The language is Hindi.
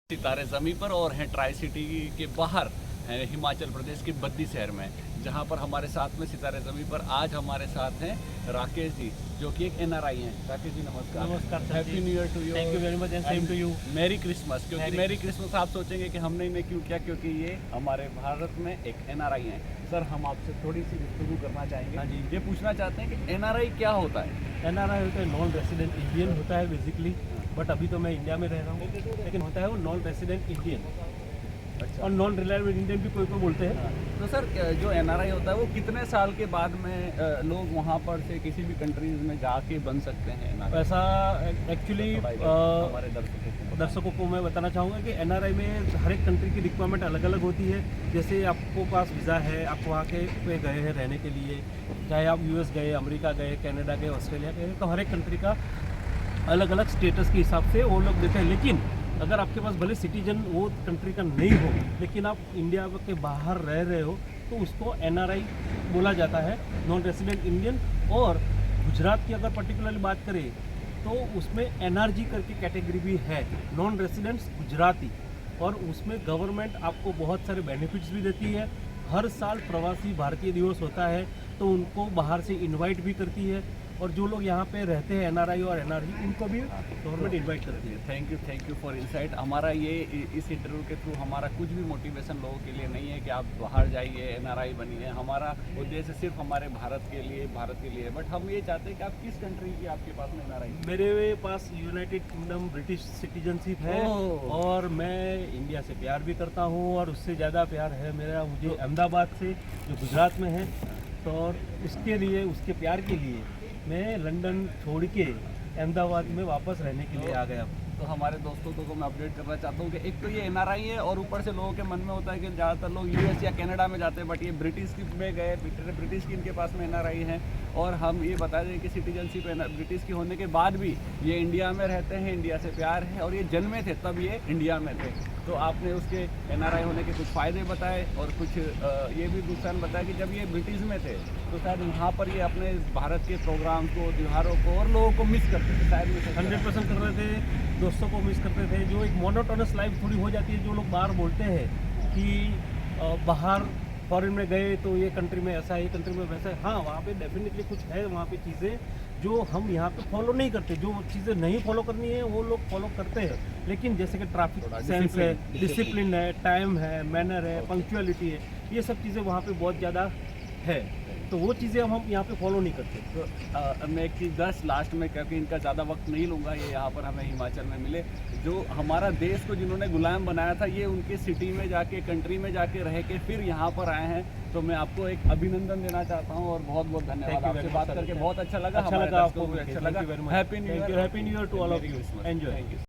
सितारे ज़मीं पर और हैं ट्राई सिटी के बाहर हिमाचल प्रदेश के बद्दी शहर में, जहां पर हमारे साथ में सितारे ज़मीं पर आज हमारे साथ हैं राकेश जी, जो कि एक एनआरआई हैं। राकेश जी नमस्कार। नमस्कार sir happy new year to you. Thank you very much and same to you. Merry Christmas. क्योंकि मैरी क्रिसमस आप सोचेंगे कि हमने इन्हें क्यों किया, क्योंकि ये हमारे भारत में एक एनआरआई हैं। सर हम आपसे थोड़ी सी गुफ्तगू करना चाहेंगे। हाँ जी। ये पूछना चाहते हैं कि एनआरआई क्या होता है। एनआरआई होता है नॉन रेसिडेंट इंडियन होता है बेसिकली, बट अभी तो मैं इंडिया में रह रहा हूँ, लेकिन होता है वो नॉन रेसिडेंट इंडियन। अच्छा। और नॉन रिलायबल इंडियन भी कोई कोई बोलते हैं। तो सर जो एनआरआई होता है वो कितने साल के बाद में लोग वहाँ पर से किसी भी कंट्रीज में जाके बन सकते हैं NRI? ऐसा एक्चुअली हमारे दर्शकों को मैं बताना चाहूँगा कि एनआरआई में हर एक कंट्री की रिक्वायरमेंट अलग अलग होती है। जैसे आपको पास वीज़ा है, आप वहाँ के पे गए हैं रहने के लिए, चाहे आप यूएस गए, अमेरिका गए, कनाडा गए, ऑस्ट्रेलिया गए, तो हर एक कंट्री का अलग अलग स्टेटस के हिसाब से वो लोग देते हैं। लेकिन अगर आपके पास भले सिटीजन वो कंट्री का नहीं हो, लेकिन आप इंडिया के बाहर रह रहे हो, तो उसको एनआरआई बोला जाता है, नॉन रेसिडेंट इंडियन। और गुजरात की अगर पर्टिकुलरली बात करें तो उसमें एनआरजी करके कैटेगरी भी है, नॉन रेसिडेंट्स गुजराती, और उसमें गवर्नमेंट आपको बहुत सारे बेनिफिट्स भी देती है। हर साल प्रवासी भारतीय दिवस होता है तो उनको बाहर से इनवाइट भी करती है, और जो लोग यहाँ पे रहते हैं एनआरआई और एनआरजी, उनको भी गवर्नमेंट इनवाइट करती है। Thank you for insight. हमारा ये इस इंटरव्यू के थ्रू हमारा कुछ भी मोटिवेशन लोगों के लिए नहीं है कि आप बाहर जाइए एनआरआई बनिए। हमारा उद्देश्य सिर्फ हमारे भारत के लिए है। बट हम ये चाहते हैं कि आप किस कंट्री की आपके पास में एनआरआई? मेरे पास यूनाइटेड किंगडम ब्रिटिश सिटीजनशिप है, और मैं इंडिया से प्यार भी करता हूँ, और उससे ज़्यादा प्यार है मेरा मुझे अहमदाबाद से, जो गुजरात में है। तो और उसके लिए, उसके प्यार के लिए मैं लंदन छोड़ के अहमदाबाद में वापस रहने के लिए आ गया। तो हमारे दोस्तों को मैं अपडेट करना चाहता हूँ कि एक तो ये एनआरआई है, और ऊपर से लोगों के मन में होता है कि ज़्यादातर लोग यूएस या कनाडा में जाते हैं, बट ये ब्रिटिश में गए, ब्रिटिश की इनके पास में एनआरआई हैं। और हम ये बता दें कि सिटीजनशिप ब्रिटिश की होने के बाद भी ये इंडिया में रहते हैं, इंडिया से प्यार है, और ये जन्मे थे तब ये इंडिया में थे। तो आपने उसके एनआरआई होने के कुछ फ़ायदे बताए, और कुछ ये भी नुकसान बताया कि जब ये ब्रिटिश में थे तो शायद यहाँ पर ये अपने भारत के प्रोग्राम को, त्योहारों को और लोगों को मिस करते थे। शायद 100% कर रहे थे, दोस्तों को मिस करते थे। जो एक मोनोटोनस लाइफ थोड़ी हो जाती है, जो लोग बाहर बोलते हैं कि बाहर फॉरेन में गए तो ये कंट्री में ऐसा है, ये कंट्री में वैसा है। हाँ, वहाँ पे डेफिनेटली कुछ है, वहाँ पे चीज़ें जो हम यहाँ पे फॉलो नहीं करते। जो चीज़ें नहीं फॉलो करनी है वो लोग फॉलो करते हैं, लेकिन जैसे कि ट्रैफिक सेंस है, डिसिप्लिन है, टाइम है, मैनर है, पंक्चुअलिटी है, ये सब चीज़ें वहाँ पे बहुत ज़्यादा है। तो वो चीज़ें हम यहाँ पे फॉलो नहीं करते। तो मैं एक चीज़ बस लास्ट में, क्योंकि इनका ज़्यादा वक्त नहीं लूँगा, ये यहाँ पर हमें हिमाचल में मिले, जो हमारा देश को जिन्होंने गुलाम बनाया था, ये उनके सिटी में जाके, कंट्री में जाके रह के फिर यहाँ पर आए हैं। तो मैं आपको एक अभिनंदन देना चाहता हूँ, और बहुत बहुत धन्यवाद। आपसे बात करके बहुत अच्छा लगा। आपको, अच्छा लगा। Happy new year. Happy new year to all of you. Enjoy.